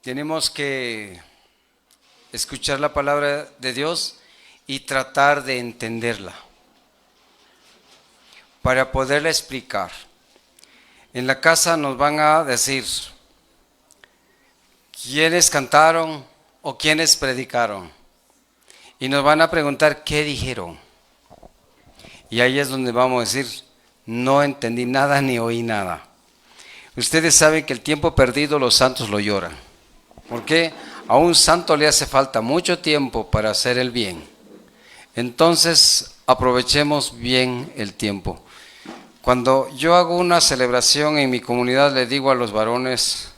Tenemos que escuchar la palabra de Dios y tratar de entenderla para poderla explicar. En la casa nos van a decir quiénes cantaron o quiénes predicaron y nos van a preguntar qué dijeron. Y ahí es donde vamos a decir, no entendí nada ni oí nada. Ustedes saben que el tiempo perdido los santos lo lloran. ¿Por qué? A un santo le hace falta mucho tiempo para hacer el bien. Entonces aprovechemos bien el tiempo. Cuando yo hago una celebración en mi comunidad, le digo a los varones,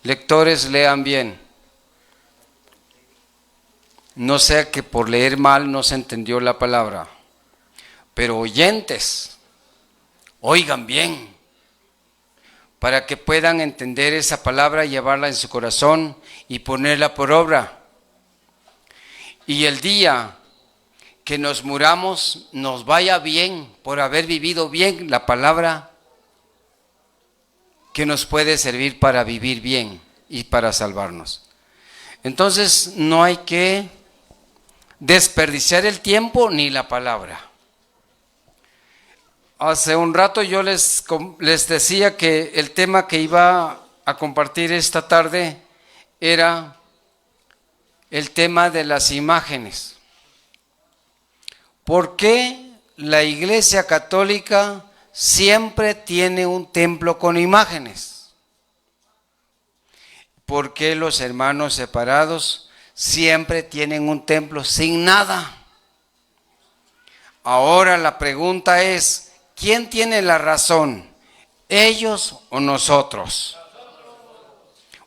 lectores, lean bien. No sea que por leer mal no se entendió la palabra, pero oyentes, oigan bien, para que puedan entender esa palabra, llevarla en su corazón y ponerla por obra. Y el día que nos muramos, nos vaya bien por haber vivido bien la palabra que nos puede servir para vivir bien y para salvarnos. Entonces no hay que desperdiciar el tiempo ni la palabra. Hace un rato yo les decía que el tema que iba a compartir esta tarde era el tema de las imágenes. ¿Por qué la Iglesia Católica siempre tiene un templo con imágenes? ¿Por qué los hermanos separados siempre tienen un templo sin nada? Ahora la pregunta es, ¿quién tiene la razón? ¿Ellos o nosotros?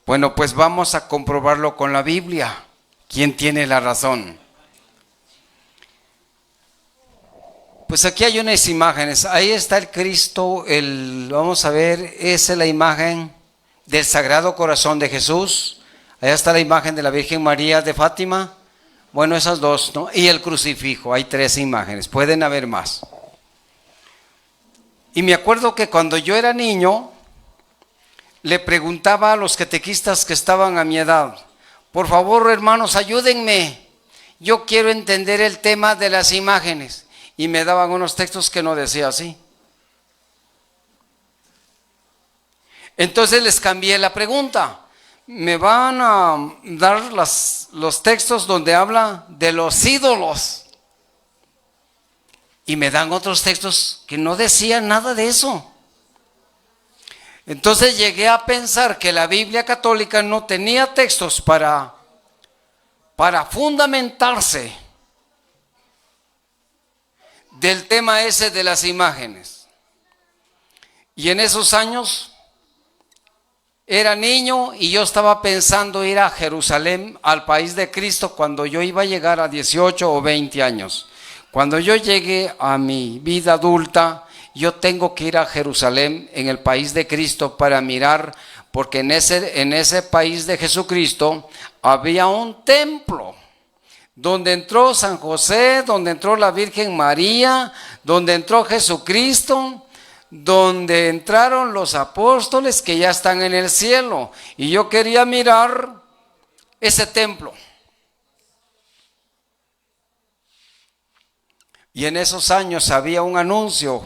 Bueno, pues vamos a comprobarlo con la Biblia. ¿Quién tiene la razón? Pues aquí hay unas imágenes. Ahí está el Cristo, vamos a ver, esa es la imagen del Sagrado Corazón de Jesús. Allá está la imagen de la Virgen María de Fátima. Bueno, esas dos, ¿no? Y el crucifijo, hay 3 imágenes, pueden haber más. Y me acuerdo que cuando yo era niño, le preguntaba a los catequistas que estaban a mi edad, por favor, hermanos, ayúdenme, yo quiero entender el tema de las imágenes. Y me daban unos textos que no decía así. Entonces les cambié la pregunta. Me van a dar los textos donde habla de los ídolos. Y me dan otros textos que no decían nada de eso. Entonces llegué a pensar que la Biblia católica no tenía textos para fundamentarse del tema ese de las imágenes. Y en esos años era niño y yo estaba pensando ir a Jerusalén, al país de Cristo, cuando yo iba a llegar a 18 o 20 años. Cuando yo llegue a mi vida adulta, yo tengo que ir a Jerusalén, en el país de Cristo, para mirar, porque en ese país de Jesucristo había un templo donde entró San José, donde entró la Virgen María, donde entró Jesucristo, donde entraron los apóstoles que ya están en el cielo. Y yo quería mirar ese templo. Y en esos años había un anuncio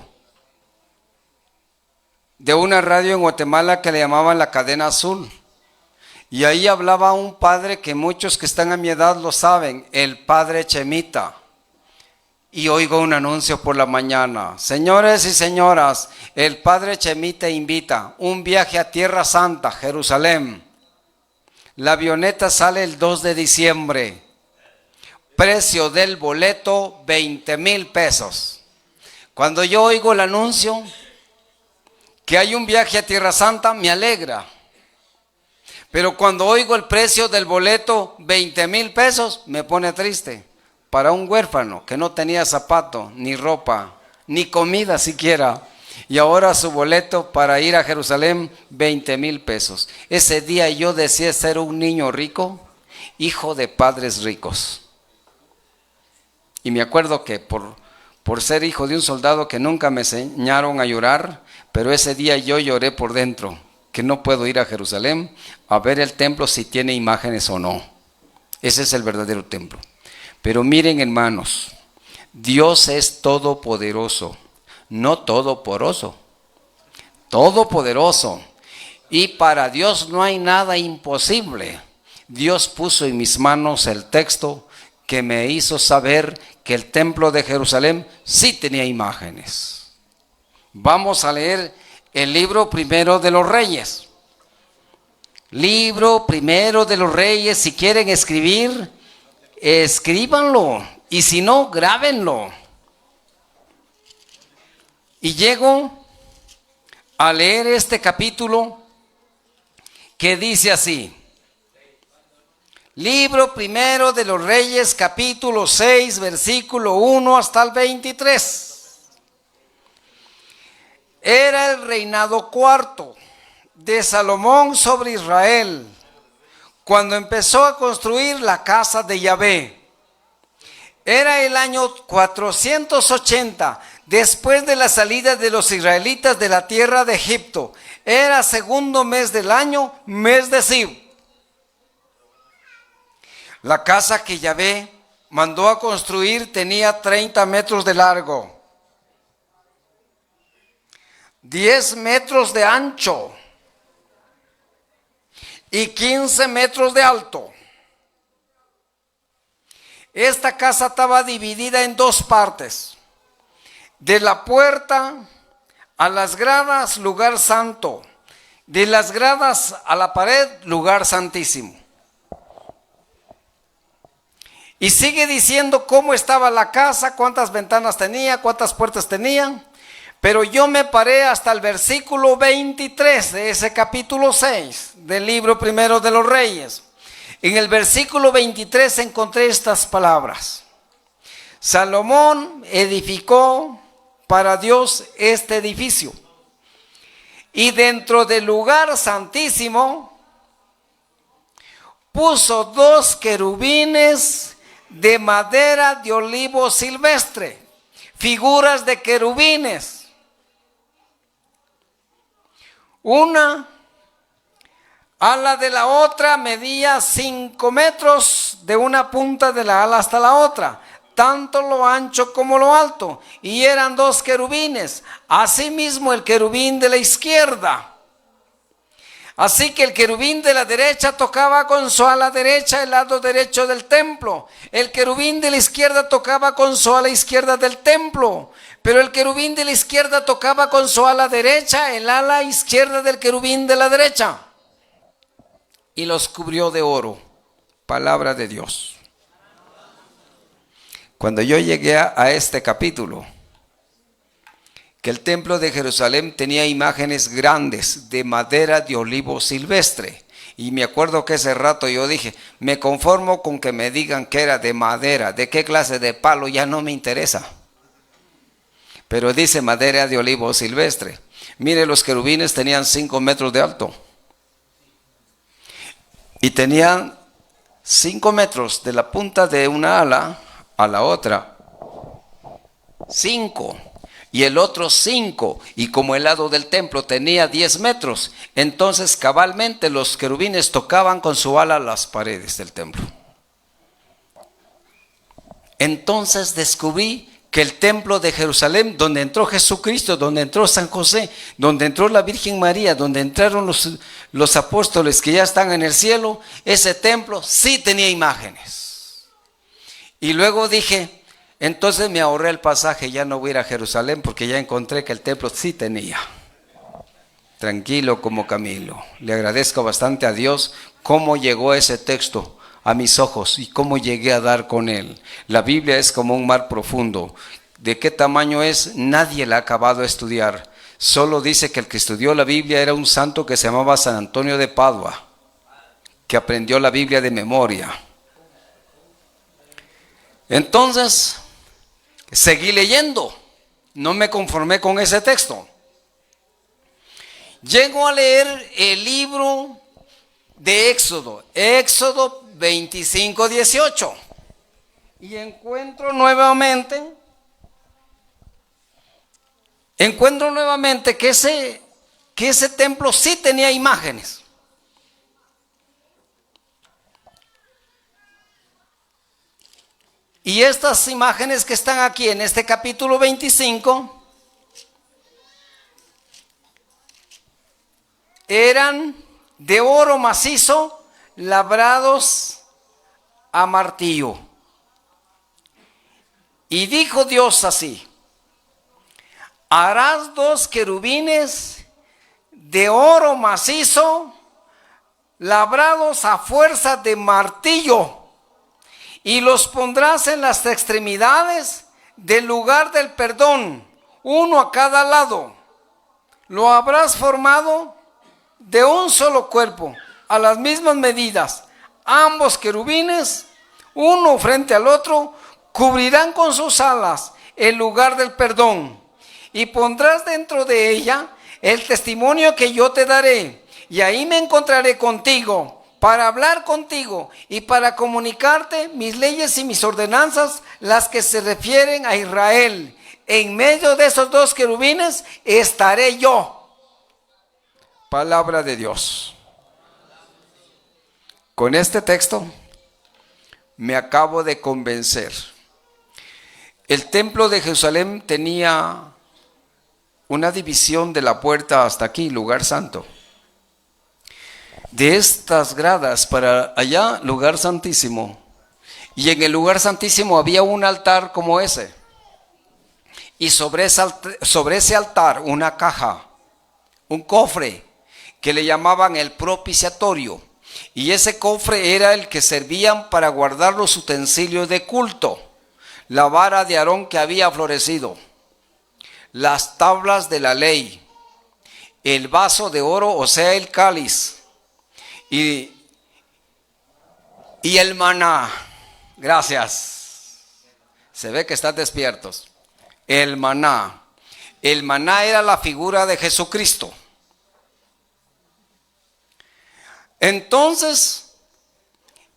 de una radio en Guatemala que le llamaban la Cadena Azul. Y ahí hablaba un padre que muchos que están a mi edad lo saben, el padre Chemita. Y oigo un anuncio por la mañana. Señores y señoras, el padre Chemita invita un viaje a Tierra Santa, Jerusalén. La avioneta sale el 2 de diciembre. Precio del boleto, 20,000 pesos. Cuando yo oigo el anuncio que hay un viaje a Tierra Santa, me alegra. Pero cuando oigo el precio del boleto, 20,000 pesos, me pone triste. Para un huérfano que no tenía zapato, ni ropa, ni comida siquiera. Y ahora su boleto para ir a Jerusalén, 20,000 pesos. Ese día yo deseé ser un niño rico, hijo de padres ricos. Y me acuerdo que por ser hijo de un soldado que nunca me enseñaron a llorar, pero ese día yo lloré por dentro. que no puedo ir a Jerusalén a ver el templo si tiene imágenes o no. Ese es el verdadero templo. Pero miren, hermanos, Dios es todopoderoso, no todoporoso, todopoderoso. Y para Dios no hay nada imposible. Dios puso en mis manos el texto que me hizo saber que el templo de Jerusalén sí tenía imágenes. Vamos a leer el libro primero de los Reyes. Libro primero de los Reyes. Si quieren escribir, escríbanlo. Y si no, grábenlo. Y llego a leer este capítulo que dice así. Libro primero de los Reyes, capítulo 6, versículo 1 hasta el 23. Era el reinado cuarto de Salomón sobre Israel, cuando empezó a construir la casa de Yahvé. Era el año 480, después de la salida de los israelitas de la tierra de Egipto. Era segundo mes del año, mes de Sib. La casa que Yahvé mandó a construir tenía 30 metros de largo, 10 metros de ancho y 15 metros de alto. Esta casa estaba dividida en dos partes. De la puerta a las gradas, lugar santo. De las gradas a la pared, lugar santísimo. Y sigue diciendo cómo estaba la casa, cuántas ventanas tenía, cuántas puertas tenía. Pero yo me paré hasta el versículo 23 de ese capítulo 6 del libro primero de los Reyes. En el versículo 23 encontré estas palabras. Salomón edificó para Dios este edificio. Y dentro del lugar santísimo puso 2 querubines de madera de olivo silvestre, figuras de querubines. Una ala de la otra medía 5 metros de una punta de la ala hasta la otra, tanto lo ancho como lo alto, y eran 2 querubines. Asimismo el querubín de la izquierda. Así que el querubín de la derecha tocaba con su ala derecha el lado derecho del templo. El querubín de la izquierda tocaba con su ala izquierda del templo. Pero el querubín de la izquierda tocaba con su ala derecha el ala izquierda del querubín de la derecha. Y los cubrió de oro. Palabra de Dios. Cuando yo llegué a este capítulo, que el templo de Jerusalén tenía imágenes grandes de madera de olivo silvestre. Y me acuerdo que ese rato yo dije, me conformo con que me digan que era de madera, de qué clase de palo ya no me interesa. Pero dice madera de olivo silvestre. Mire, los querubines tenían 5 metros de alto. Y tenían 5 metros de la punta de una ala a la otra. 5. Y el otro 5, y como el lado del templo tenía 10 metros, entonces cabalmente los querubines tocaban con su ala las paredes del templo. Entonces descubrí que el templo de Jerusalén, donde entró Jesucristo, donde entró San José, donde entró la Virgen María, donde entraron los apóstoles que ya están en el cielo, ese templo sí tenía imágenes. Y luego dije, entonces me ahorré el pasaje, ya no voy a ir a Jerusalén porque ya encontré que el templo sí tenía. Tranquilo como Camilo. Le agradezco bastante a Dios cómo llegó ese texto a mis ojos y cómo llegué a dar con él. La Biblia es como un mar profundo. ¿De qué tamaño es? Nadie la ha acabado de estudiar. Solo dice que el que estudió la Biblia era un santo que se llamaba San Antonio de Padua, que aprendió la Biblia de memoria. Entonces seguí leyendo, no me conformé con ese texto. Llego a leer el libro de Éxodo, Éxodo 25:18, y encuentro nuevamente que ese que ese templo sí tenía imágenes. Y estas imágenes que están aquí en este capítulo 25 eran de oro macizo labrados a martillo. Y dijo Dios así: harás 2 querubines de oro macizo labrados a fuerza de martillo, y los pondrás en las extremidades del lugar del perdón, uno a cada lado. Lo habrás formado de un solo cuerpo, a las mismas medidas. Ambos querubines, uno frente al otro, cubrirán con sus alas el lugar del perdón. Y pondrás dentro de ella el testimonio que yo te daré. Y ahí me encontraré contigo, para hablar contigo y para comunicarte mis leyes y mis ordenanzas, las que se refieren a Israel. En medio de esos 2 querubines estaré yo. Palabra de Dios. Con este texto me acabo de convencer. El templo de Jerusalén tenía una división de la puerta hasta aquí, lugar santo. De estas gradas para allá, lugar santísimo. Y en el lugar santísimo había un altar como ese. Y sobre ese altar una caja, un cofre, que le llamaban el propiciatorio. Y ese cofre era el que servían para guardar los utensilios de culto. La vara de Aarón que había florecido, las tablas de la ley, el vaso de oro, o sea, el cáliz, y el maná. Gracias. Se ve que están despiertos. El maná. El maná era la figura de Jesucristo. Entonces,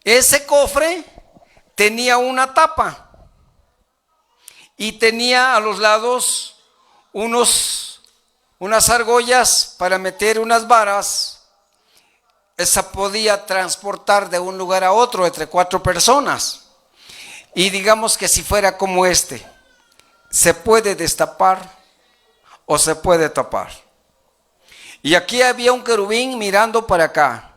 ese cofre tenía una tapa y tenía a los lados unas argollas para meter unas varas. Esa podía transportar de un lugar a otro entre 4 personas. Y digamos que si fuera como este, se puede destapar o se puede tapar. Y aquí había un querubín mirando para acá.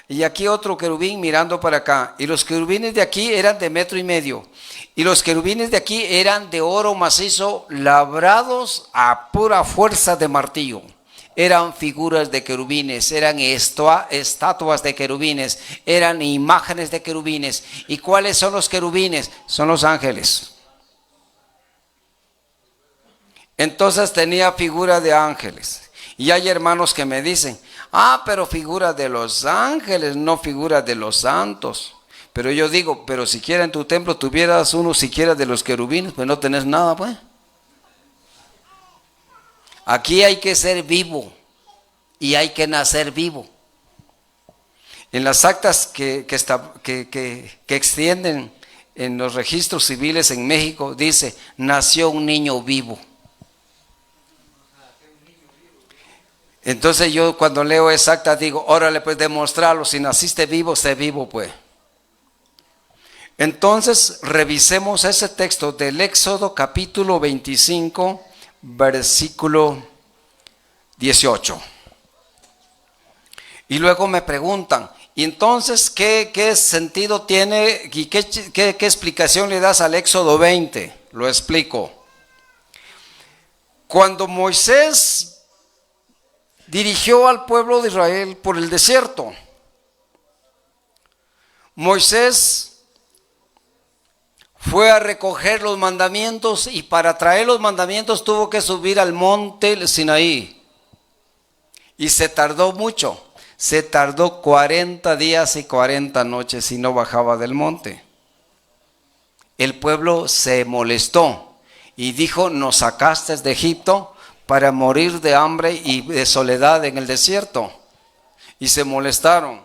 Y aquí otro querubín mirando para acá. Y los querubines de aquí eran de 1,5 metros. Y los querubines de aquí eran de oro macizo labrados a pura fuerza de martillo. Eran figuras de querubines, eran estatuas de querubines, eran imágenes de querubines. ¿Y cuáles son los querubines? Son los ángeles. Entonces tenía figura de ángeles. Y hay hermanos que me dicen: pero figura de los ángeles, no figura de los santos. Pero yo digo, pero siquiera en tu templo tuvieras uno siquiera de los querubines, pues no tenés nada, pues. Aquí hay que ser vivo y hay que nacer vivo. En las actas que extienden en los registros civiles en México, dice: nació un niño vivo. Entonces yo cuando leo esa acta digo: órale, pues demostrarlo, si naciste vivo, sé vivo pues. Entonces revisemos ese texto del Éxodo capítulo 25, versículo 18. Y luego me preguntan: ¿y entonces qué sentido tiene y qué explicación le das al Éxodo 20? Lo explico. Cuando Moisés dirigió al pueblo de Israel por el desierto, Moisés fue a recoger los mandamientos, y para traer los mandamientos tuvo que subir al monte Sinaí. Y se tardó mucho. Se tardó 40 días y 40 noches y no bajaba del monte. El pueblo se molestó y dijo: nos sacaste de Egipto para morir de hambre y de soledad en el desierto. Y se molestaron.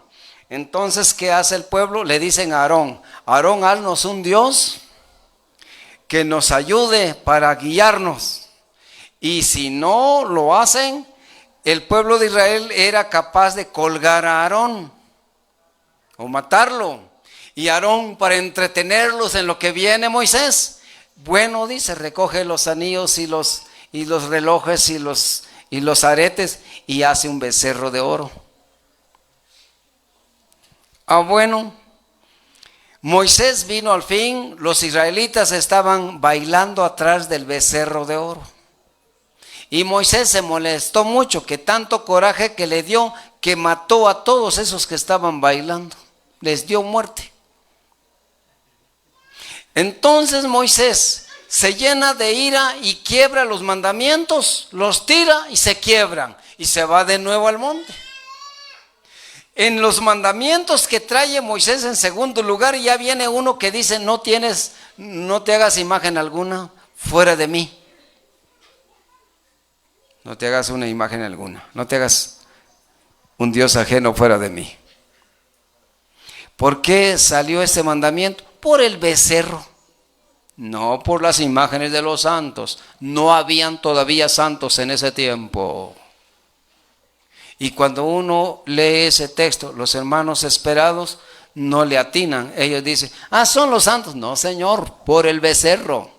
Entonces, ¿qué hace el pueblo? Le dicen a Aarón: Aarón, haznos un Dios que nos ayude para guiarnos. Y si no lo hacen, el pueblo de Israel era capaz de colgar a Aarón o matarlo. Y Aarón, para entretenerlos en lo que viene Moisés, bueno, dice, recoge los anillos y los relojes y los aretes y hace un becerro de oro. Bueno, Moisés vino al fin, los israelitas estaban bailando atrás del becerro de oro. Y Moisés se molestó mucho, que tanto coraje que le dio, que mató a todos esos que estaban bailando. Les dio muerte. Entonces Moisés se llena de ira y quiebra los mandamientos, los tira y se quiebran. Y se va de nuevo al monte. En los mandamientos que trae Moisés en segundo lugar, ya viene uno que dice: no te hagas imagen alguna fuera de mí. No te hagas una imagen alguna, no te hagas un Dios ajeno fuera de mí. ¿Por qué salió ese mandamiento? Por el becerro, no por las imágenes de los santos. No habían todavía santos en ese tiempo. Y cuando uno lee ese texto, los hermanos esperados no le atinan. Ellos dicen: son los santos. No, Señor, por el becerro.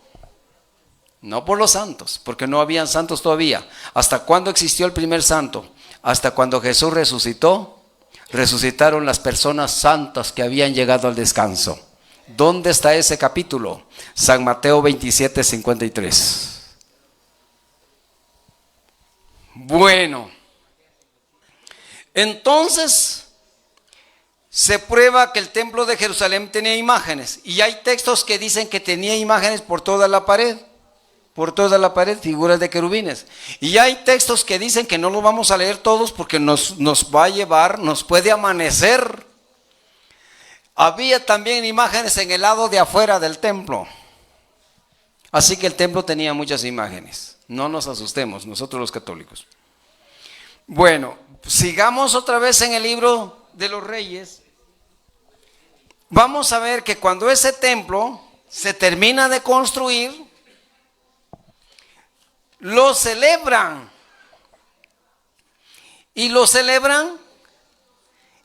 No por los santos, porque no habían santos todavía. ¿Hasta cuándo existió el primer santo? Hasta cuando Jesús resucitó. Resucitaron las personas santas que habían llegado al descanso. ¿Dónde está ese capítulo? San Mateo 27:53. Bueno, entonces se prueba que el templo de Jerusalén tenía imágenes. Y hay textos que dicen que tenía imágenes por toda la pared. Por toda la pared, figuras de querubines. Y hay textos que dicen que no los vamos a leer todos porque nos va a llevar, nos puede amanecer. Había también imágenes en el lado de afuera del templo. Así que el templo tenía muchas imágenes. No nos asustemos, nosotros los católicos. Bueno, sigamos otra vez en el libro de los Reyes. Vamos a ver que cuando ese templo se termina de construir, lo celebran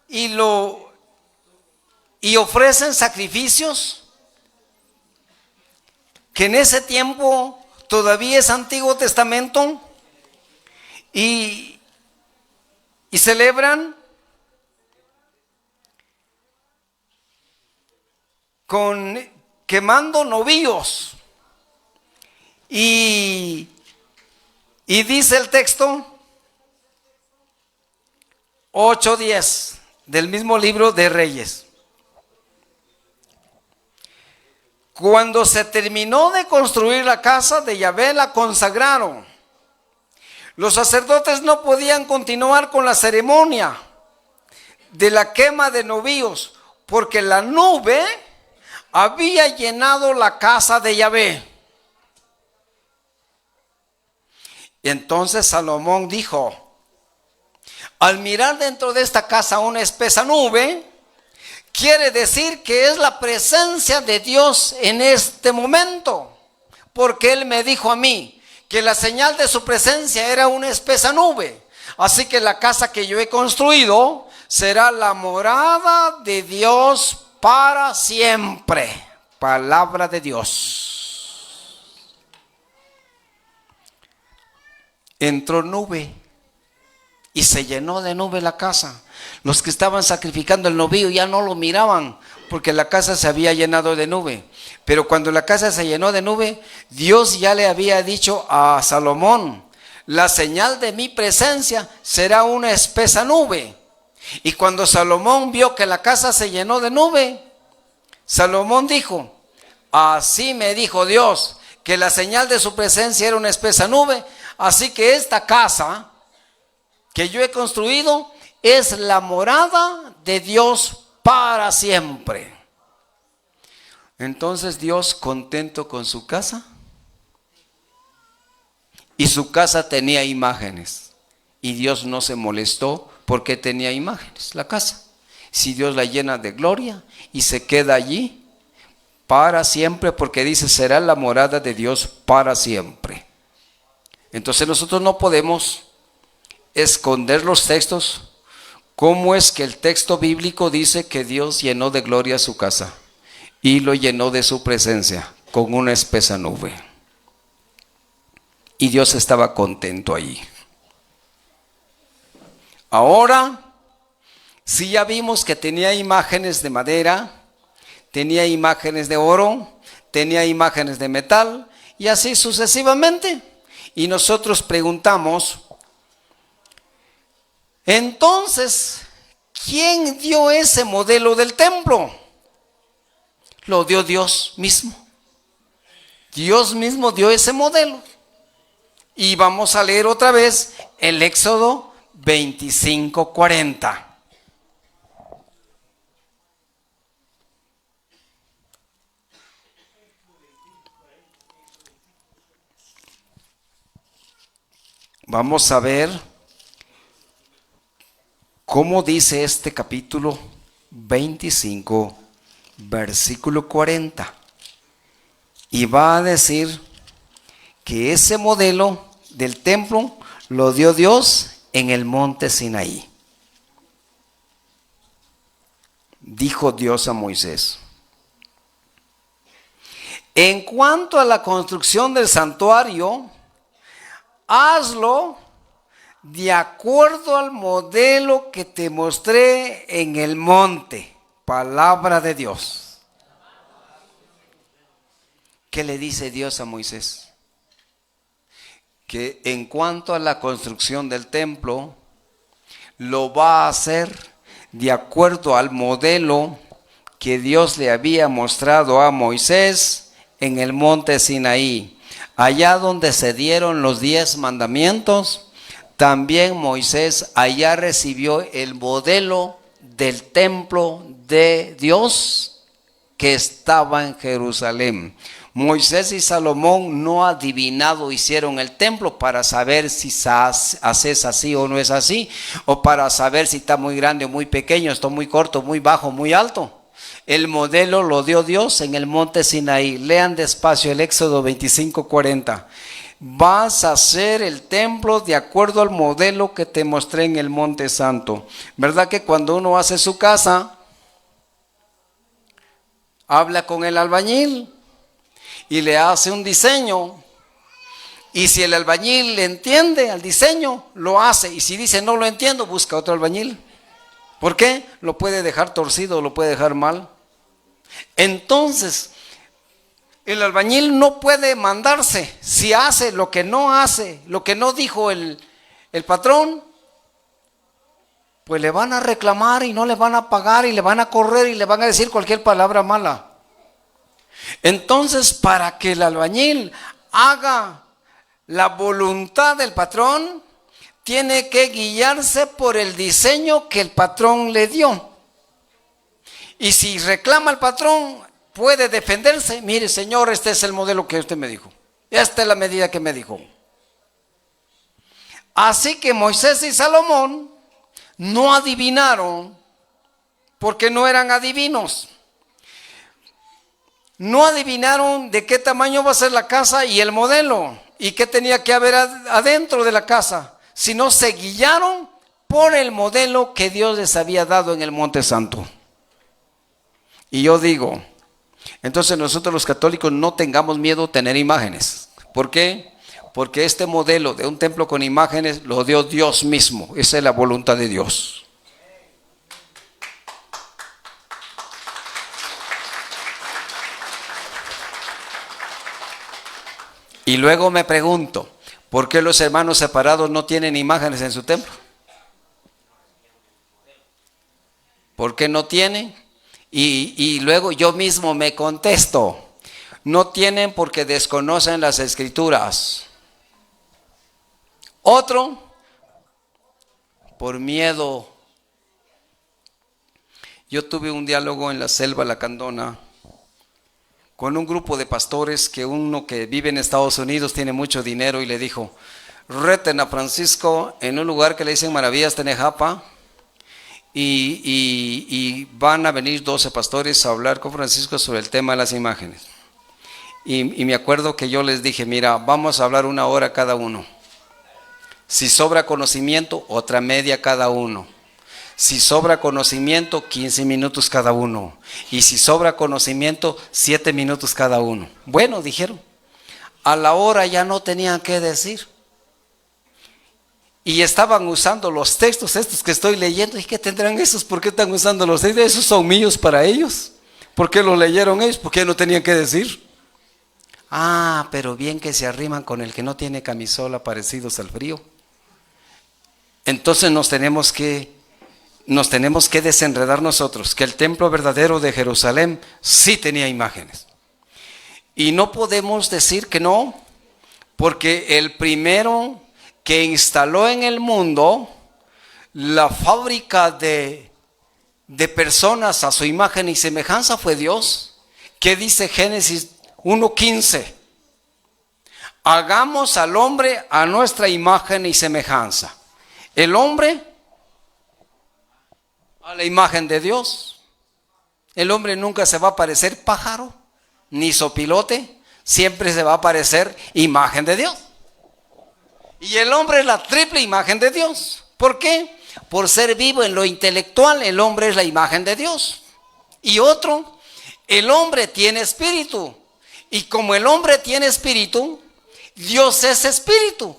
y ofrecen sacrificios, que en ese tiempo todavía es Antiguo Testamento, y celebran quemando novillos. Y dice el texto 8:10 del mismo libro de Reyes. Cuando se terminó de construir la casa de Yahvé, la consagraron. Los sacerdotes no podían continuar con la ceremonia de la quema de novillos, porque la nube había llenado la casa de Yahvé. Y entonces Salomón dijo: al mirar dentro de esta casa una espesa nube, quiere decir que es la presencia de Dios en este momento, porque Él me dijo a mí que la señal de su presencia era una espesa nube. Así que la casa que yo he construido será la morada de Dios para siempre. Palabra de Dios. Entró nube y se llenó de nube la casa. Los que estaban sacrificando el novillo ya no lo miraban, porque la casa se había llenado de nube. Pero cuando la casa se llenó de nube, Dios ya le había dicho a Salomón: la señal de mi presencia será una espesa nube. Y cuando Salomón vio que la casa se llenó de nube, Salomón dijo: así me dijo Dios, que la señal de su presencia era una espesa nube. Así que esta casa que yo he construido es la morada de Dios para siempre. Entonces Dios, contento con su casa, y su casa tenía imágenes, y Dios no se molestó porque tenía imágenes la casa. Si Dios la llena de gloria y se queda allí para siempre, porque dice: será la morada de Dios para siempre. Entonces nosotros no podemos esconder los textos, ¿cómo es que el texto bíblico dice que Dios llenó de gloria su casa y lo llenó de su presencia con una espesa nube? Y Dios estaba contento allí. Ahora, sí, ya vimos que tenía imágenes de madera, tenía imágenes de oro, tenía imágenes de metal y así sucesivamente. Y nosotros preguntamos, entonces, ¿quién dio ese modelo del templo? Lo dio Dios mismo. Dios mismo dio ese modelo. Y vamos a leer otra vez el Éxodo 25:40. Vamos a ver cómo dice este capítulo 25, versículo 40. Y va a decir que ese modelo del templo lo dio Dios en el monte Sinaí. Dijo Dios a Moisés: en cuanto a la construcción del santuario, hazlo de acuerdo al modelo que te mostré en el monte. Palabra de Dios. ¿Qué le dice Dios a Moisés? Que en cuanto a la construcción del templo, lo va a hacer de acuerdo al modelo que Dios le había mostrado a Moisés en el monte Sinaí. Allá donde se dieron los 10 mandamientos, también Moisés allá recibió el modelo del templo de Dios que estaba en Jerusalén. Moisés y Salomón no adivinado hicieron el templo para saber si haces así o no es así, o para saber si está muy grande o muy pequeño, está muy corto, muy bajo, muy alto. El modelo lo dio Dios en el monte Sinaí. Lean despacio el Éxodo 25:40. Vas a hacer el templo de acuerdo al modelo que te mostré en el monte santo. ¿Verdad que cuando uno hace su casa, habla con el albañil y le hace un diseño? Y si el albañil le entiende al diseño, lo hace. Y si dice no lo entiendo, busca otro albañil. ¿Por qué? Lo puede dejar torcido, lo puede dejar mal. Entonces, el albañil no puede mandarse. Si hace lo que no dijo el patrón, pues le van a reclamar y no le van a pagar y le van a correr y le van a decir cualquier palabra mala. Entonces, para que el albañil haga la voluntad del patrón, tiene que guiarse por el diseño que el patrón le dio. Y si reclama al patrón, puede defenderse. Mire, señor, este es el modelo que usted me dijo. Esta es la medida que me dijo. Así que Moisés y Salomón no adivinaron, porque no eran adivinos. No adivinaron de qué tamaño va a ser la casa y el modelo, y qué tenía que haber adentro de la casa, sino se guiaron por el modelo que Dios les había dado en el Monte Santo. Y yo digo, entonces nosotros los católicos no tengamos miedo a tener imágenes. ¿Por qué? Porque este modelo de un templo con imágenes lo dio Dios mismo. Esa es la voluntad de Dios. Y luego me pregunto, ¿por qué los hermanos separados no tienen imágenes en su templo? ¿Por qué no tienen? Y luego yo mismo me contesto, no tienen porque desconocen las escrituras. Otro, por miedo. Yo tuve un diálogo en la selva lacandona con un grupo de pastores, que uno que vive en Estados Unidos tiene mucho dinero, y le dijo, reten a Francisco en un lugar que le dicen Maravillas Tenejapa, y van a venir 12 pastores a hablar con Francisco sobre el tema de las imágenes. Y me acuerdo que yo les dije, mira, vamos a hablar 1 hora cada uno. Si sobra conocimiento, otra media cada uno. Si sobra conocimiento, 15 minutos cada uno. Y si sobra conocimiento, 7 minutos cada uno. Bueno, dijeron. A la hora ya no tenían qué decir. Y estaban usando los textos estos que estoy leyendo. ¿Y qué tendrán esos? ¿Por qué están usando los textos? Esos son míos para ellos. ¿Por qué los leyeron ellos? ¿Por qué no tenían que decir? Ah, pero bien que se arriman con el que no tiene camisola, parecidos al frío. Entonces nos tenemos que desenredar nosotros, que el templo verdadero de Jerusalén sí tenía imágenes. Y no podemos decir que no, porque el primero que instaló en el mundo la fábrica de personas a su imagen y semejanza fue Dios. ¿Qué dice Génesis 1:15? Hagamos al hombre a nuestra imagen y semejanza. El hombre a la imagen de Dios. El hombre nunca se va a parecer pájaro ni sopilote, siempre se va a parecer imagen de Dios. Y el hombre es la triple imagen de Dios. ¿Por qué? Por ser vivo en lo intelectual, el hombre es la imagen de Dios. Y otro, el hombre tiene espíritu. Y como el hombre tiene espíritu, Dios es espíritu.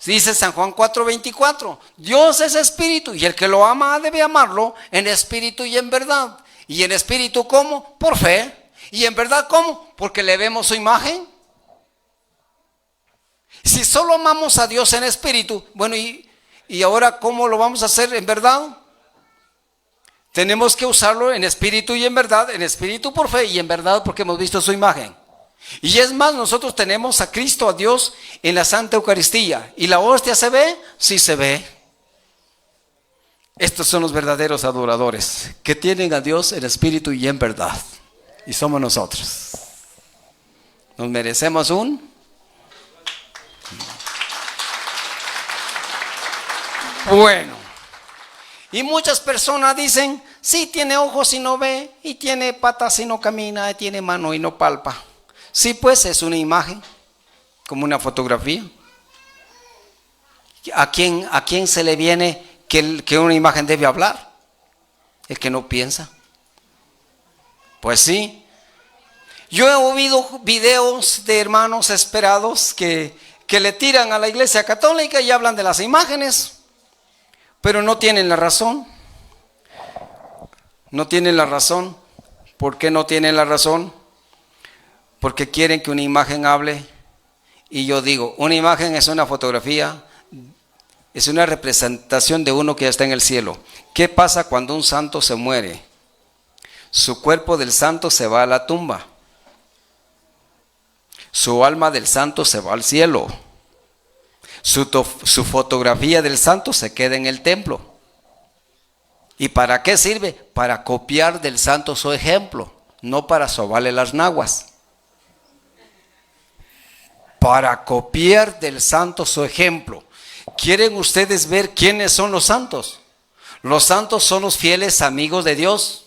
Dice San Juan 4:24, Dios es espíritu y el que lo ama debe amarlo en espíritu y en verdad. ¿Y en espíritu cómo? Por fe. ¿Y en verdad cómo? Porque le vemos su imagen. Si solo amamos a Dios en espíritu, bueno, ¿y ahora cómo lo vamos a hacer en verdad? Tenemos que usarlo en espíritu y en verdad, en espíritu por fe y en verdad porque hemos visto su imagen. Y es más, nosotros tenemos a Cristo, a Dios, en la Santa Eucaristía. ¿Y la hostia se ve? Sí se ve. Estos son los verdaderos adoradores, que tienen a Dios en espíritu y en verdad. Y somos nosotros. Nos merecemos un... Bueno. Y muchas personas dicen, sí, tiene ojos y no ve, y tiene patas y no camina, y tiene mano y no palpa. Sí, pues es una imagen, como una fotografía. ¿A quién se le viene que una imagen debe hablar? El que no piensa. Pues sí. Yo he oído videos de hermanos esperados que le tiran a la iglesia católica y hablan de las imágenes, pero no tienen la razón. No tienen la razón. ¿Por qué no tienen la razón? Porque quieren que una imagen hable. Y yo digo, una imagen es una fotografía, es una representación de uno que ya está en el cielo. ¿Qué pasa cuando un santo se muere? Su cuerpo del santo se va a la tumba. Su alma del santo se va al cielo. Su fotografía del santo se queda en el templo. ¿Y para qué sirve? Para copiar del santo su ejemplo, no para sobarle las naguas. Para copiar del santo su ejemplo. ¿Quieren ustedes ver quiénes son los santos? Los santos son los fieles amigos de Dios.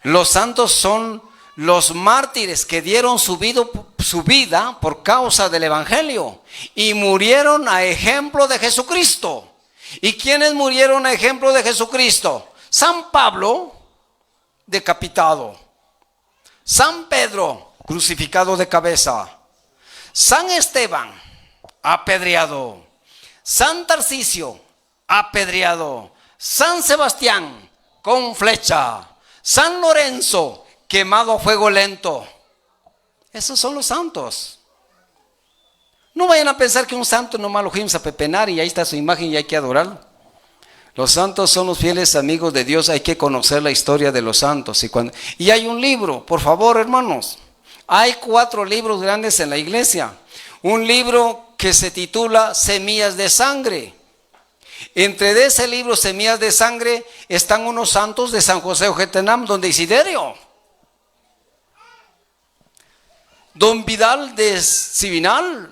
Los santos son los mártires que dieron su vida por causa del evangelio y murieron a ejemplo de Jesucristo. ¿Y quiénes murieron a ejemplo de Jesucristo? San Pablo, decapitado. San Pedro, crucificado de cabeza. San Esteban, apedreado. San Tarcisio, apedreado. San Sebastián, con flecha. San Lorenzo, quemado a fuego lento. Esos son los santos. No vayan a pensar que un santo nomás lo fuimos a pepenar y ahí está su imagen y hay que adorarlo. Los santos son los fieles amigos de Dios. Hay que conocer la historia de los santos. Y hay un libro, por favor, hermanos. Hay 4 libros grandes en la iglesia. Un libro que se titula Semillas de Sangre. Entre de ese libro, Semillas de Sangre, están unos santos de San José Ojetenam, don Desiderio, don Vidal de Sibinal,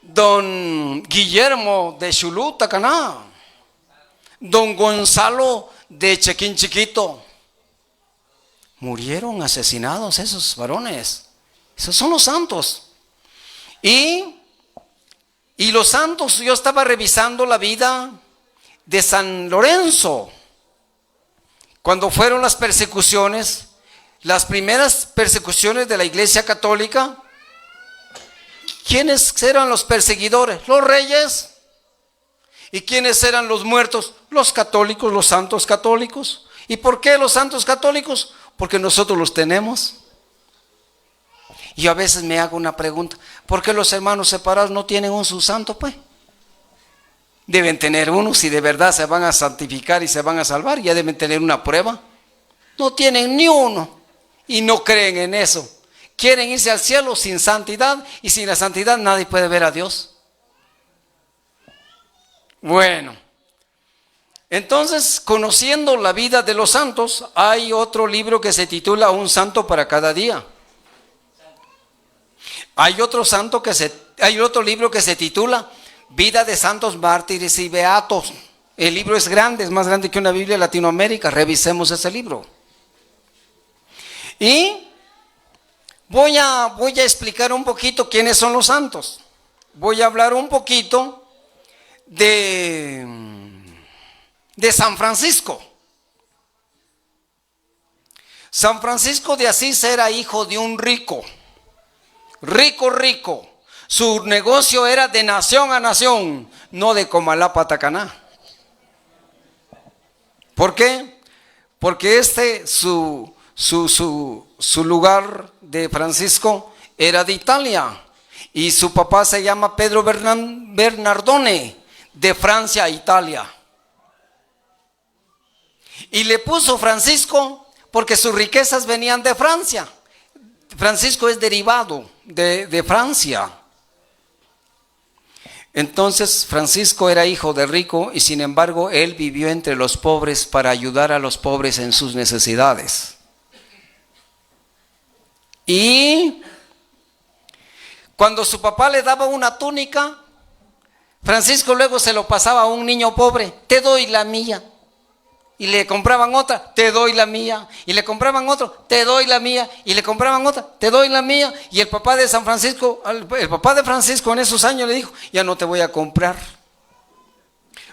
don Guillermo de Xulú, Tacaná, don Gonzalo de Chequín Chiquito. Murieron asesinados esos varones. Esos son los santos. Y Y los santos, yo estaba revisando la vida de San Lorenzo. Cuando fueron las persecuciones, las primeras persecuciones de la Iglesia Católica, ¿quiénes eran los perseguidores? Los reyes. ¿Y quiénes eran los muertos? Los católicos, los santos católicos. ¿Y por qué los santos católicos? Porque nosotros los tenemos. Y yo a veces me hago una pregunta: ¿por qué los hermanos separados no tienen un su santo, pues? Deben tener uno, si de verdad se van a santificar y se van a salvar, ya deben tener una prueba. No tienen ni uno y no creen en eso. Quieren irse al cielo sin santidad, y sin la santidad nadie puede ver a Dios. Bueno, entonces, conociendo la vida de los santos, hay otro libro que se titula Un santo para cada día. Hay otro libro que se titula Vida de santos mártires y beatos. El libro es grande, es más grande que una Biblia de Latinoamérica. Revisemos ese libro. Y voy a explicar un poquito quiénes son los santos. Voy a hablar un poquito de San Francisco. San Francisco de Asís era hijo de un rico. Su negocio era de nación a nación, no de Comalapa a Tacaná. ¿Por qué? Porque su lugar de Francisco era de Italia, y su papá se llama Pedro Bernardone, de Francia a Italia. Y le puso Francisco porque sus riquezas venían de Francia. Francisco es derivado de Francia. Entonces Francisco era hijo de rico, y sin embargo él vivió entre los pobres para ayudar a los pobres en sus necesidades. Y cuando su papá le daba una túnica, Francisco luego se lo pasaba a un niño pobre: te doy la mía. Y le compraban otra: te doy la mía. Y le compraban otro: te doy la mía. Y le compraban otra: te doy la mía. Y el papá de Francisco en esos años le dijo: ya no te voy a comprar.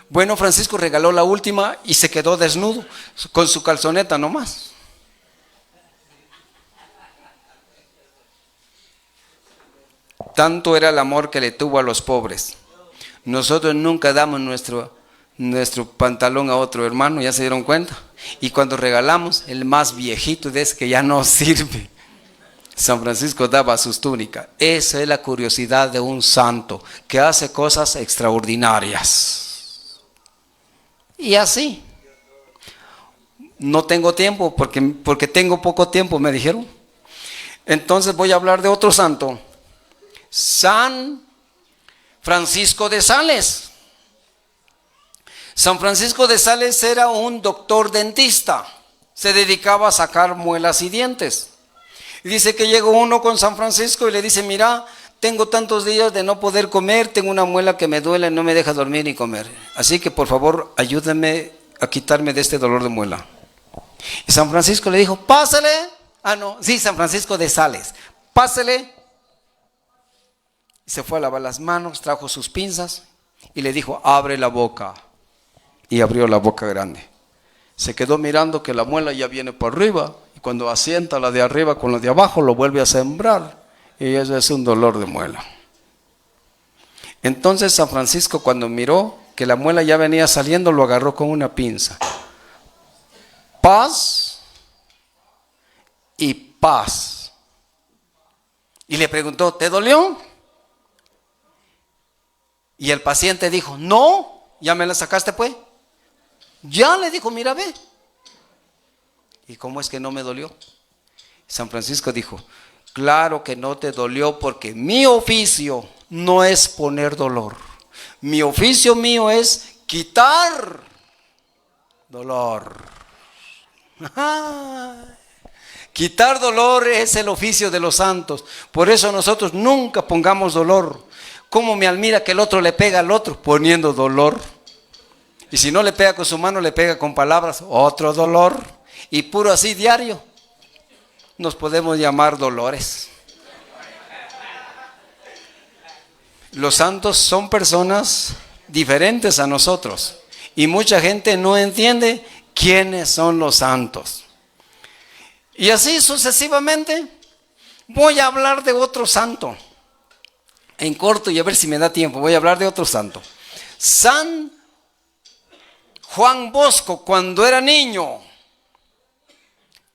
Bueno, Francisco regaló la última y se quedó desnudo, con su calzoneta nomás. Tanto era el amor que le tuvo a los pobres. Nosotros nunca damos nuestro pantalón a otro hermano, ¿ya se dieron cuenta? Y cuando regalamos, el más viejito de ese que ya no sirve, San Francisco daba sus túnicas. Esa es la curiosidad de un santo que hace cosas extraordinarias. Y así, no tengo tiempo porque tengo poco tiempo, me dijeron. Entonces voy a hablar de otro santo, San Francisco de Sales. San Francisco de Sales era un doctor dentista, se dedicaba a sacar muelas y dientes. Y dice que llegó uno con San Francisco y le dice: mira, tengo tantos días de no poder comer, tengo una muela que me duele, no me deja dormir ni comer, así que por favor ayúdame a quitarme de este dolor de muela. Y San Francisco le dijo: pásale. San Francisco de Sales, pásale. Y se fue a lavar las manos, trajo sus pinzas y le dijo: abre la boca. Y abrió la boca grande. Se quedó mirando que la muela ya viene por arriba, y cuando asienta la de arriba con la de abajo, lo vuelve a sembrar, y eso es un dolor de muela. Entonces San Francisco, cuando miró que la muela ya venía saliendo, lo agarró con una pinza. Paz y paz. Y le preguntó: ¿te dolió? Y el paciente dijo: no, ¿ya me la sacaste pues? Ya, le dijo: mira, ve. ¿Y cómo es que no me dolió? San Francisco dijo: claro que no te dolió, porque mi oficio no es poner dolor. Mi oficio mío es quitar dolor. Quitar dolor es el oficio de los santos. Por eso nosotros nunca pongamos dolor. ¿Cómo me admira que el otro le pega al otro? Poniendo dolor. Y si no le pega con su mano, le pega con palabras, otro dolor. Y puro así diario, nos podemos llamar dolores. Los santos son personas diferentes a nosotros. Y mucha gente no entiende quiénes son los santos. Y así sucesivamente voy a hablar de otro santo. En corto y a ver si me da tiempo, voy a hablar de otro santo. San Juan Bosco, cuando era niño,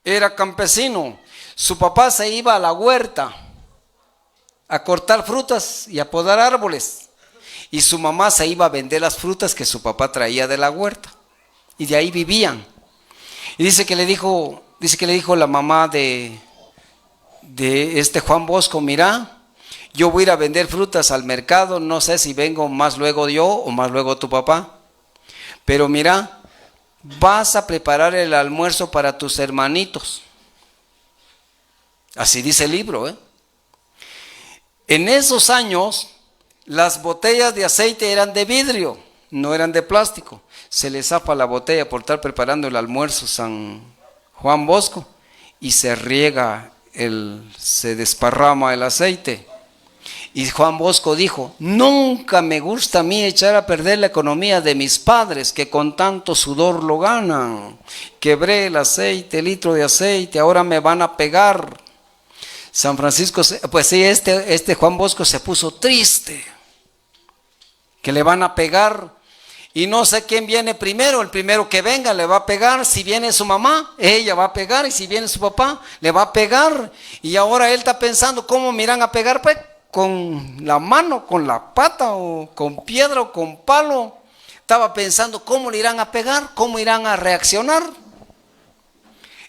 era campesino. Su papá se iba a la huerta a cortar frutas y a podar árboles. Y su mamá se iba a vender las frutas que su papá traía de la huerta. Y de ahí vivían. Y dice que le dijo la mamá de este Juan Bosco: mira, yo voy a ir a vender frutas al mercado, no sé si vengo más luego yo o más luego tu papá. Pero mira, vas a preparar el almuerzo para tus hermanitos. Así dice el libro, ¿eh? En esos años, las botellas de aceite eran de vidrio, no eran de plástico. Se le zapa la botella por estar preparando el almuerzo San Juan Bosco y se riega, se desparrama el aceite. Y Juan Bosco dijo: nunca me gusta a mí echar a perder la economía de mis padres, que con tanto sudor lo ganan. Quebré el aceite, el litro de aceite, ahora me van a pegar. San Francisco, pues sí, este Juan Bosco se puso triste, que le van a pegar. Y no sé quién viene primero, el primero que venga le va a pegar. Si viene su mamá, ella va a pegar, y si viene su papá, le va a pegar. Y ahora él está pensando cómo me irán a pegar, pues, con la mano, con la pata, o con piedra, o con palo. Estaba pensando cómo le irán a pegar, cómo irán a reaccionar.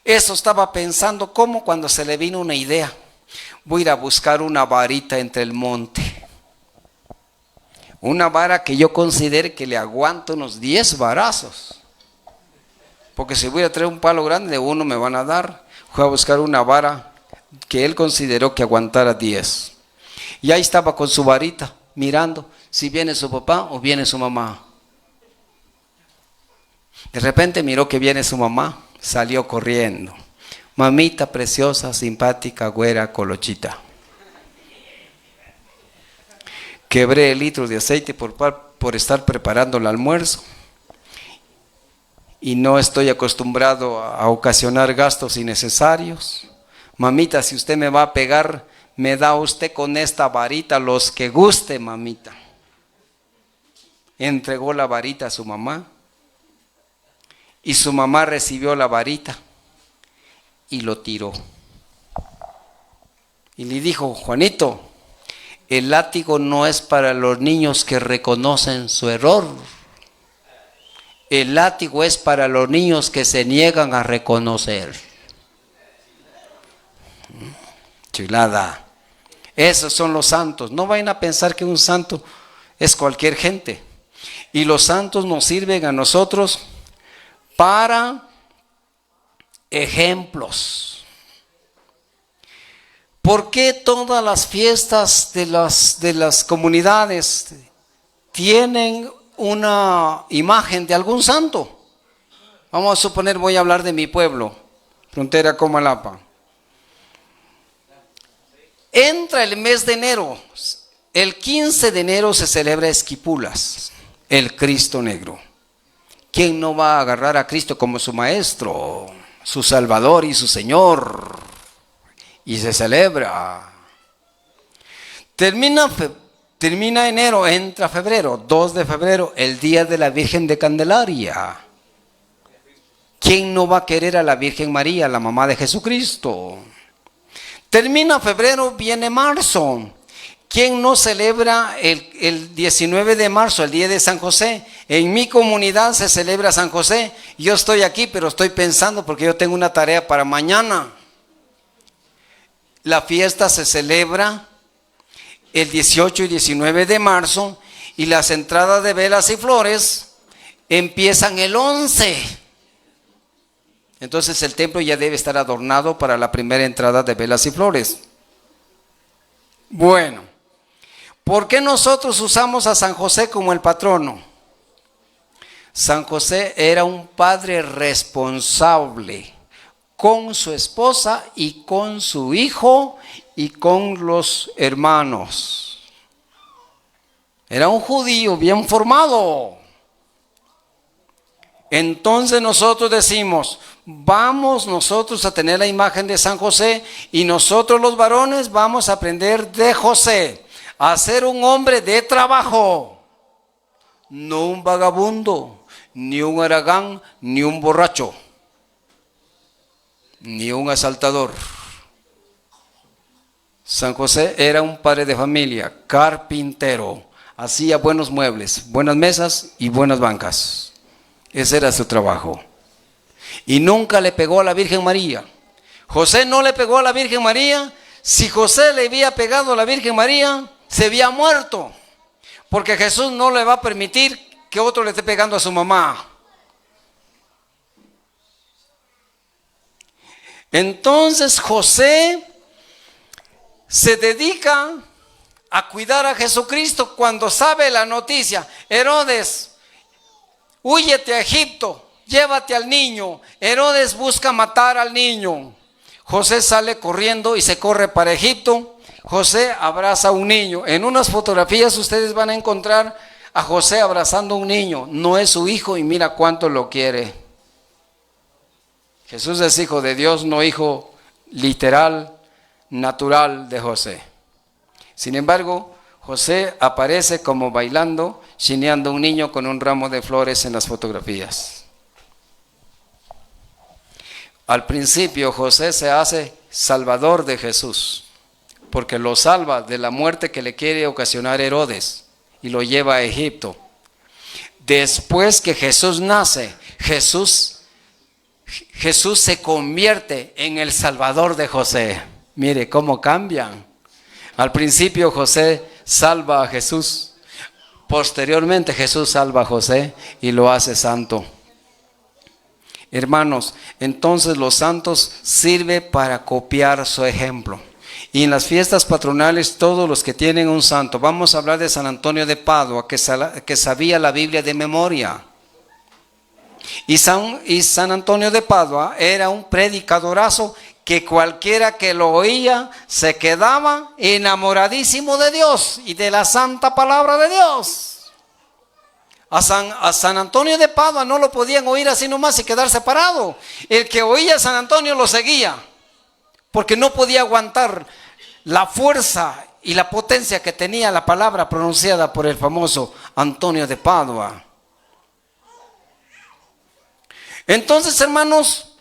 Eso estaba pensando cuando se le vino una idea: voy a ir a buscar una varita entre el monte. Una vara que yo considere que le aguanta unos 10 varazos. Porque si voy a traer un palo grande, de uno me van a dar. Fue a buscar una vara que él consideró que aguantara 10. Y ahí estaba con su varita, mirando si viene su papá o viene su mamá. De repente miró que viene su mamá, salió corriendo. Mamita preciosa, simpática, güera, colochita. Quebré el litro de aceite por estar preparando el almuerzo. Y no estoy acostumbrado a ocasionar gastos innecesarios. Mamita, si usted me va a pegar, me da usted con esta varita los que guste, mamita. Entregó la varita a su mamá. Y su mamá recibió la varita y lo tiró. Y le dijo: Juanito, el látigo no es para los niños que reconocen su error. El látigo es para los niños que se niegan a reconocer. Chulada. Esos son los santos. No vayan a pensar que un santo es cualquier gente. Y los santos nos sirven a nosotros para ejemplos. ¿Por qué todas las fiestas de las comunidades tienen una imagen de algún santo? Vamos a suponer, voy a hablar de mi pueblo, Frontera Comalapa. Entra el mes de enero, el 15 de enero se celebra Esquipulas, el Cristo Negro. ¿Quién no va a agarrar a Cristo como su maestro, su Salvador y su Señor? Y se celebra. Termina enero, entra febrero, 2 de febrero, el día de la Virgen de Candelaria. ¿Quién no va a querer a la Virgen María, la mamá de Jesucristo? Termina febrero, viene marzo. ¿Quién no celebra el 19 de marzo, el día de San José? En mi comunidad se celebra San José. Yo estoy aquí, pero estoy pensando porque yo tengo una tarea para mañana. La fiesta se celebra el 18 y 19 de marzo y las entradas de velas y flores empiezan el 11. Entonces el templo ya debe estar adornado para la primera entrada de velas y flores. Bueno, ¿por qué nosotros usamos a San José como el patrono? San José era un padre responsable con su esposa y con su hijo y con los hermanos. Era un judío bien formado. Entonces nosotros decimos, vamos nosotros a tener la imagen de San José y nosotros los varones vamos a aprender de José, a ser un hombre de trabajo, no un vagabundo, ni un haragán, ni un borracho, ni un asaltador. San José era un padre de familia, carpintero, hacía buenos muebles, buenas mesas y buenas bancas. Ese era su trabajo. Y nunca le pegó a la Virgen María. José no le pegó a la Virgen María. Si José le había pegado a la Virgen María, se había muerto. Porque Jesús no le va a permitir que otro le esté pegando a su mamá. Entonces José se dedica a cuidar a Jesucristo cuando sabe la noticia. Herodes, húyete a Egipto, llévate al niño. Herodes busca matar al niño. José sale corriendo y se corre para Egipto. José abraza a un niño. En unas fotografías ustedes van a encontrar a José abrazando a un niño. No es su hijo y mira cuánto lo quiere. Jesús es hijo de Dios, no hijo literal, natural de José. Sin embargo, José aparece como bailando, chineando a un niño con un ramo de flores en las fotografías. Al principio José se hace salvador de Jesús, porque lo salva de la muerte que le quiere ocasionar Herodes y lo lleva a Egipto. Después que Jesús nace, Jesús se convierte en el salvador de José. Mire cómo cambian. Al principio José salva a Jesús. Posteriormente Jesús salva a José y lo hace santo. Hermanos, entonces los santos sirven para copiar su ejemplo. Y en las fiestas patronales todos los que tienen un santo, vamos a hablar de San Antonio de Padua, que sabía la Biblia de memoria. Y San Antonio de Padua era un predicadorazo que cualquiera que lo oía se quedaba enamoradísimo de Dios y de la santa palabra de Dios. A San Antonio de Padua no lo podían oír así nomás y quedar separado. El que oía a San Antonio lo seguía, porque no podía aguantar la fuerza y la potencia que tenía la palabra pronunciada por el famoso Antonio de Padua. Entonces, hermanos,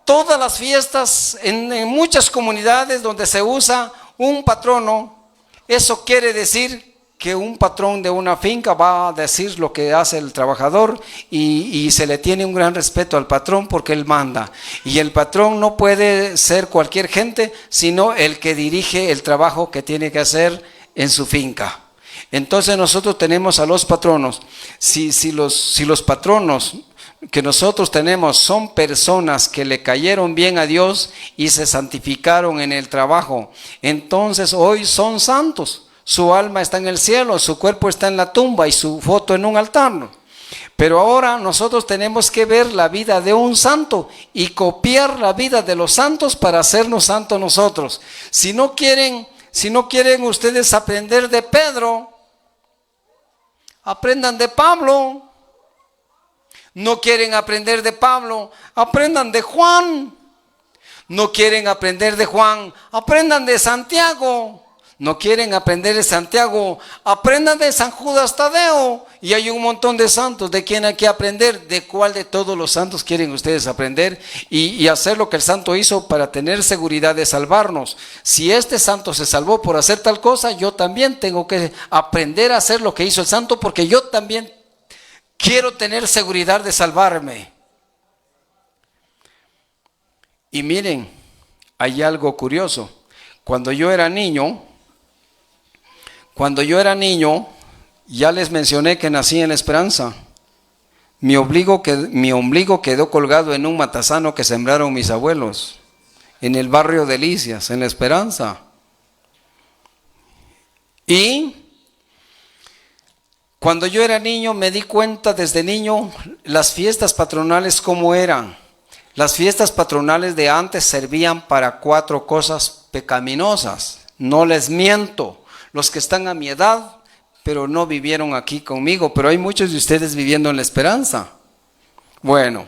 todas las fiestas, en muchas comunidades donde se usa un patrono, eso quiere decir que un patrón de una finca va a decir lo que hace el trabajador y se le tiene un gran respeto al patrón porque él manda. Y el patrón no puede ser cualquier gente, sino el que dirige el trabajo que tiene que hacer en su finca. Entonces nosotros tenemos a los patronos. Si los patronos que nosotros tenemos son personas que le cayeron bien a Dios y se santificaron en el trabajo, entonces hoy son santos. Su alma está en el cielo, su cuerpo está en la tumba y su foto en un altar. Pero ahora nosotros tenemos que ver la vida de un santo y copiar la vida de los santos para hacernos santos nosotros. Si no quieren ustedes aprender de Pedro, aprendan de Pablo. No quieren aprender de Pablo, aprendan de Juan. No quieren aprender de Juan, aprendan de Santiago. No quieren aprender de Santiago, aprendan de San Judas Tadeo. Y hay un montón de santos. ¿De quién hay que aprender? ¿De cuál de todos los santos quieren ustedes aprender? Y hacer lo que el santo hizo para tener seguridad de salvarnos. Si este santo se salvó por hacer tal cosa, yo también tengo que aprender a hacer lo que hizo el santo, porque yo también quiero tener seguridad de salvarme. Y miren, hay algo curioso. Cuando yo era niño, ya les mencioné que nací en la Esperanza. Mi ombligo quedó colgado en un matazano que sembraron mis abuelos, en el barrio de Delicias, en la Esperanza. Y cuando yo era niño me di cuenta desde niño las fiestas patronales cómo eran. Las fiestas patronales de antes servían para 4 cosas pecaminosas. No les miento. Los que están a mi edad pero no vivieron aquí conmigo, pero hay muchos de ustedes viviendo en la esperanza. Bueno,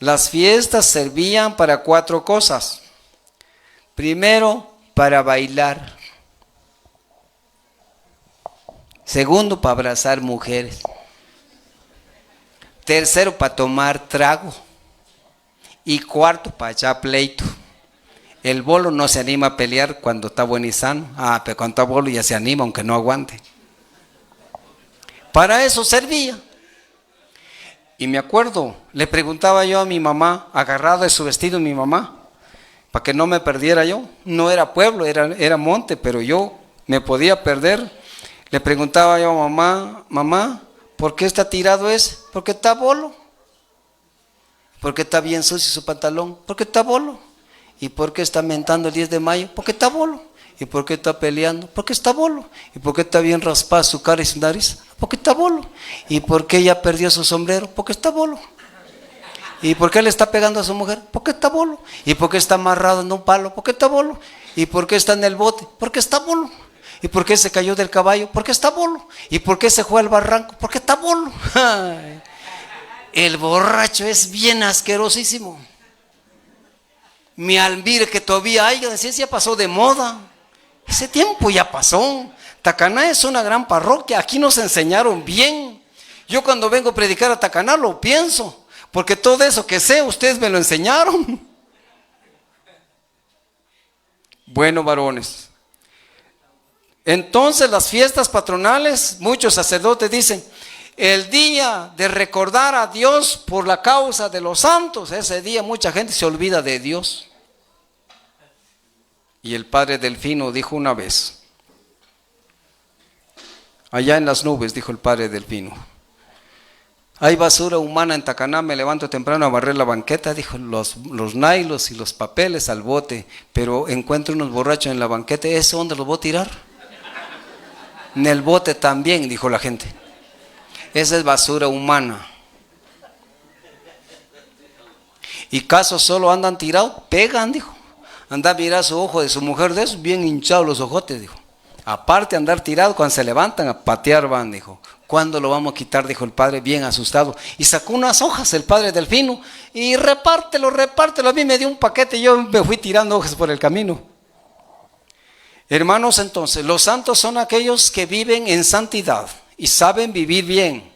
las fiestas servían para 4 cosas. Primero, para bailar. Segundo, para abrazar mujeres. Tercero, para tomar trago. Y cuarto, para echar pleito. El bolo no se anima a pelear cuando está bueno y sano. Pero cuando está bolo ya se anima aunque no aguante. Para eso servía. Y me acuerdo, le preguntaba yo a mi mamá, agarrado de su vestido mi mamá, para que no me perdiera yo. No era pueblo, era monte, pero yo me podía perder. Le preguntaba yo a mamá, ¿por qué está tirado ese? Porque está bolo. ¿Por qué está bien sucio su pantalón? Porque está bolo. ¿Y por qué está mentando el 10 de mayo? Porque está bolo. ¿Y por qué está peleando? Porque está bolo. ¿Y por qué está bien raspada su cara y su nariz? Porque está bolo. ¿Y por qué ella perdió su sombrero? Porque está bolo. ¿Y por qué le está pegando a su mujer? Porque está bolo. ¿Y por qué está amarrado en un palo? Porque está bolo. ¿Y por qué está en el bote? Porque está bolo. ¿Y por qué se cayó del caballo? Porque está bolo. ¿Y por qué se fue al barranco? Porque está bolo. El borracho es bien asquerosísimo. Mi Almir, que todavía hay, decía, ya pasó de moda. Ese tiempo ya pasó. Tacaná es una gran parroquia. Aquí nos enseñaron bien. Yo cuando vengo a predicar a Tacaná lo pienso, porque todo eso que sé, ustedes me lo enseñaron. Bueno, varones, entonces las fiestas patronales, muchos sacerdotes dicen, el día de recordar a Dios por la causa de los santos, ese día mucha gente se olvida de Dios. Y el padre Delfino dijo una vez, allá en las nubes, dijo el padre Delfino, hay basura humana en Tacaná, me levanto temprano a barrer la banqueta, dijo, los nailos y los papeles al bote, pero encuentro unos borrachos en la banqueta, ¿eso dónde los voy a tirar? En el bote también, dijo la gente. Esa es basura humana. Y casos solo andan tirados, pegan, dijo. Anda a mirar su ojo de su mujer de esos, bien hinchados los ojotes, dijo. Aparte de andar tirados, cuando se levantan a patear van, dijo. ¿Cuándo lo vamos a quitar? Dijo el padre, bien asustado. Y sacó unas hojas el padre Delfino y repártelo. A mí me dio un paquete y yo me fui tirando hojas por el camino. Hermanos, entonces, los santos son aquellos que viven en santidad y saben vivir bien.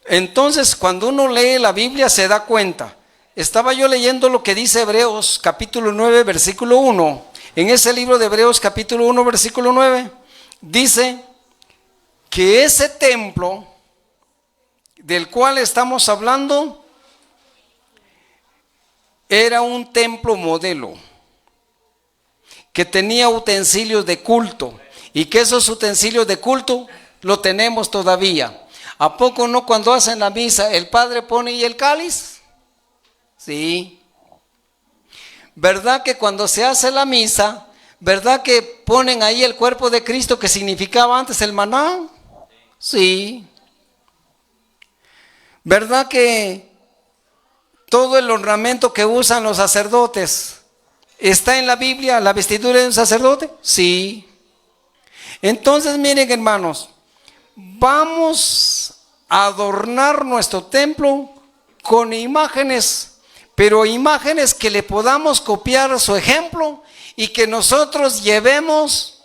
Entonces, cuando uno lee la Biblia se da cuenta. Estaba yo leyendo lo que dice Hebreos capítulo 9, versículo 1. En ese libro de Hebreos capítulo 1, versículo 9, dice que ese templo del cual estamos hablando era un templo modelo, que tenía utensilios de culto, y que esos utensilios de culto lo tenemos todavía. ¿A poco no cuando hacen la misa el padre pone y el cáliz? Sí. ¿Verdad que cuando se hace la misa, verdad que ponen ahí el cuerpo de Cristo que significaba antes el maná? Sí. ¿Verdad que todo el ornamento que usan los sacerdotes está en la Biblia, la vestidura de un sacerdote? Sí. Entonces miren, hermanos, vamos a adornar nuestro templo con imágenes, pero imágenes que le podamos copiar su ejemplo y que nosotros llevemos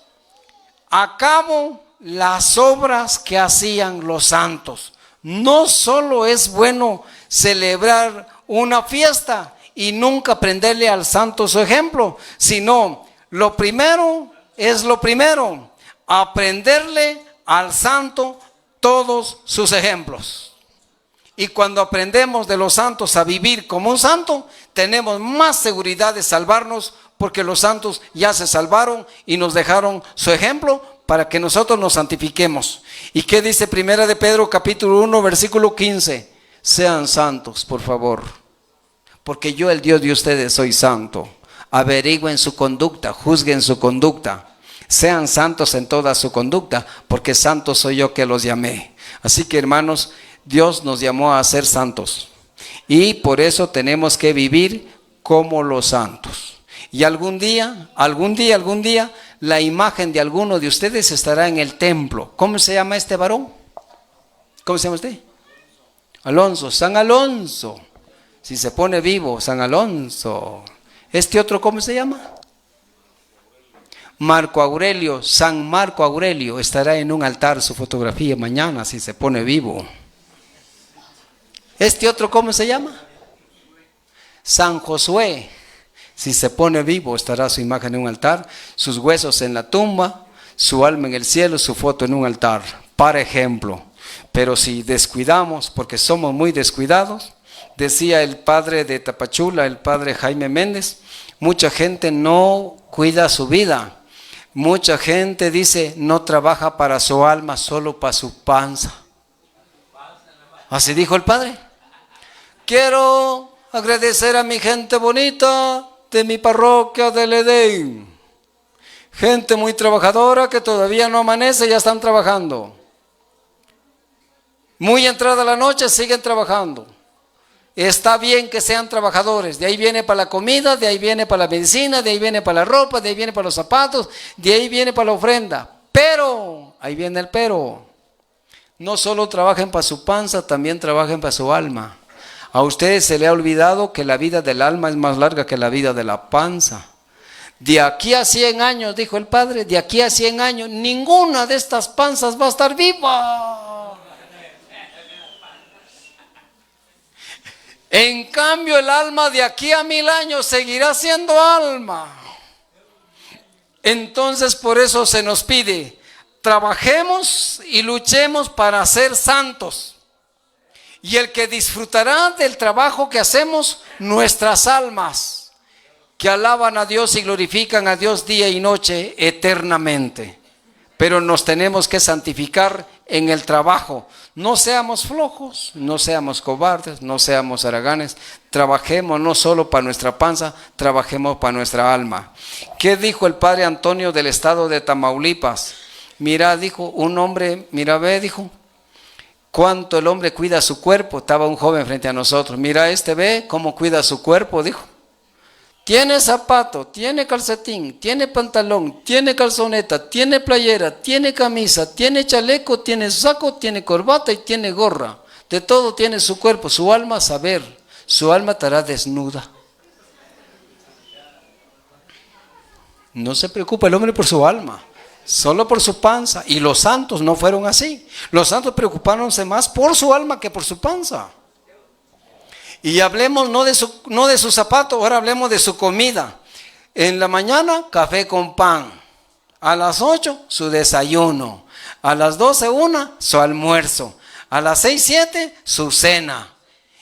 a cabo las obras que hacían los santos. No solo es bueno celebrar una fiesta y nunca aprenderle al santo su ejemplo, sino lo primero es lo primero, aprenderle al santo todos sus ejemplos. Y cuando aprendemos de los santos a vivir como un santo, tenemos más seguridad de salvarnos, porque los santos ya se salvaron y nos dejaron su ejemplo para que nosotros nos santifiquemos. ¿Y qué dice Primera de Pedro capítulo 1 versículo 15? Sean santos, por favor, porque yo, el Dios de ustedes, soy santo. Averigüen su conducta, juzguen su conducta. Sean santos en toda su conducta, porque santo soy yo que los llamé. Así que, hermanos, Dios nos llamó a ser santos y por eso tenemos que vivir como los santos. Y algún día la imagen de alguno de ustedes estará en el templo. ¿Cómo se llama este varón? ¿Cómo se llama usted? Alonso, San Alonso. Si se pone vivo, San Alonso. ¿Este otro cómo se llama? Marco Aurelio, San Marco Aurelio. Estará en un altar su fotografía mañana si se pone vivo. ¿Este otro cómo se llama? San Josué. Si se pone vivo, estará su imagen en un altar, sus huesos en la tumba, su alma en el cielo, su foto en un altar, para ejemplo. Pero si descuidamos, porque somos muy descuidados, decía el padre de Tapachula, el padre Jaime Méndez, mucha gente no cuida su vida. Mucha gente dice, no trabaja para su alma, solo para su panza. Así dijo el padre. Quiero agradecer a mi gente bonita de mi parroquia del Edén. Gente muy trabajadora que todavía no amanece, ya están trabajando. Muy entrada la noche, siguen trabajando. Está bien que sean trabajadores, de ahí viene para la comida, de ahí viene para la medicina, de ahí viene para la ropa, de ahí viene para los zapatos, de ahí viene para la ofrenda. Pero, ahí viene el pero, no solo trabajen para su panza, también trabajen para su alma. A ustedes se les ha olvidado que la vida del alma es más larga que la vida de la panza. De aquí a 100 años, dijo el padre, de aquí a 100 años, ninguna de estas panzas va a estar viva. En cambio, el alma de aquí a 1000 años seguirá siendo alma. Entonces, por eso se nos pide, trabajemos y luchemos para ser santos. Y el que disfrutará del trabajo que hacemos, nuestras almas, que alaban a Dios y glorifican a Dios día y noche eternamente. Pero nos tenemos que santificar en el trabajo. No seamos flojos, no seamos cobardes, no seamos haraganes. Trabajemos no solo para nuestra panza, trabajemos para nuestra alma. ¿Qué dijo el padre Antonio del estado de Tamaulipas? Mira, dijo un hombre, mira, ve, dijo, cuánto el hombre cuida su cuerpo. Estaba un joven frente a nosotros. Mira, ve cómo cuida su cuerpo, dijo. Tiene zapato, tiene calcetín, tiene pantalón, tiene calzoneta, tiene playera, tiene camisa, tiene chaleco, tiene saco, tiene corbata y tiene gorra. De todo tiene su cuerpo, su alma, saber. Su alma estará desnuda. No se preocupa el hombre por su alma, solo por su panza. Y los santos no fueron así. Los santos preocupáronse más por su alma que por su panza. Y hablemos no de su zapato, ahora hablemos de su comida. En la mañana, café con pan. A las 8, su desayuno. A las 12, su almuerzo. A las 6, 7, su cena.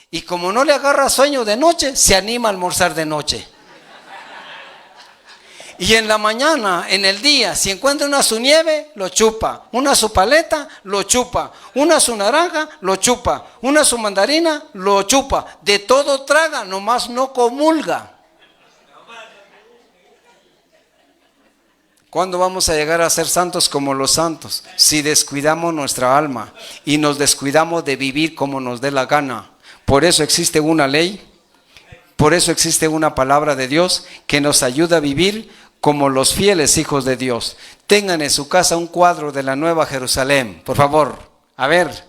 Y como no le agarra sueño de noche, se anima a almorzar de noche. Y en la mañana, en el día, si encuentra una su nieve, lo chupa. Una su paleta, lo chupa. Una su naranja, lo chupa. Una su mandarina, lo chupa. De todo traga, nomás no comulga. ¿Cuándo vamos a llegar a ser santos como los santos? Si descuidamos nuestra alma y nos descuidamos de vivir como nos dé la gana. Por eso existe una ley, por eso existe una palabra de Dios que nos ayuda a vivir como los fieles hijos de Dios. Tengan en su casa un cuadro de la Nueva Jerusalén, por favor. A ver,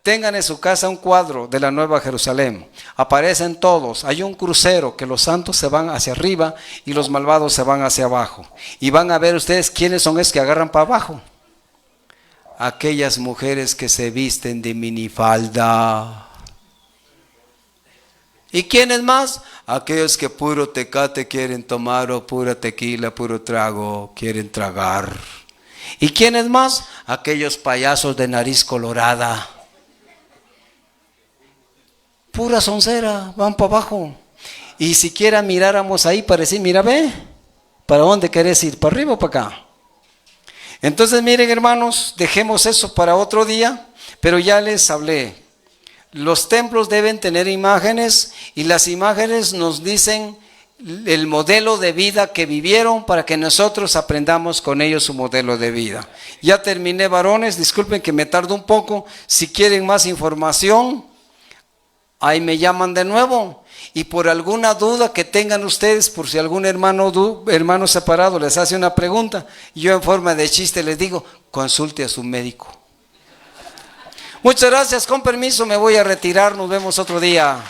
tengan en su casa un cuadro de la Nueva Jerusalén. Aparecen todos. Hay un crucero que los santos se van hacia arriba y los malvados se van hacia abajo. Y van a ver ustedes quiénes son esos que agarran para abajo. Aquellas mujeres que se visten de minifalda. ¿Y quiénes más? Aquellos que puro tecate quieren tomar o pura tequila, puro trago quieren tragar. ¿Y quiénes más? Aquellos payasos de nariz colorada. Pura soncera, van para abajo. Y siquiera miráramos ahí para decir, mira, ve, ¿para dónde querés ir? ¿Para arriba o para acá? Entonces miren, hermanos, dejemos eso para otro día, pero ya les hablé. Los templos deben tener imágenes y las imágenes nos dicen el modelo de vida que vivieron para que nosotros aprendamos con ellos su modelo de vida. Ya terminé, varones, disculpen que me tardo un poco. Si quieren más información, ahí me llaman de nuevo. Y por alguna duda que tengan ustedes, por si algún hermano separado les hace una pregunta, yo en forma de chiste les digo, consulte a su médico. Muchas gracias, con permiso me voy a retirar, nos vemos otro día.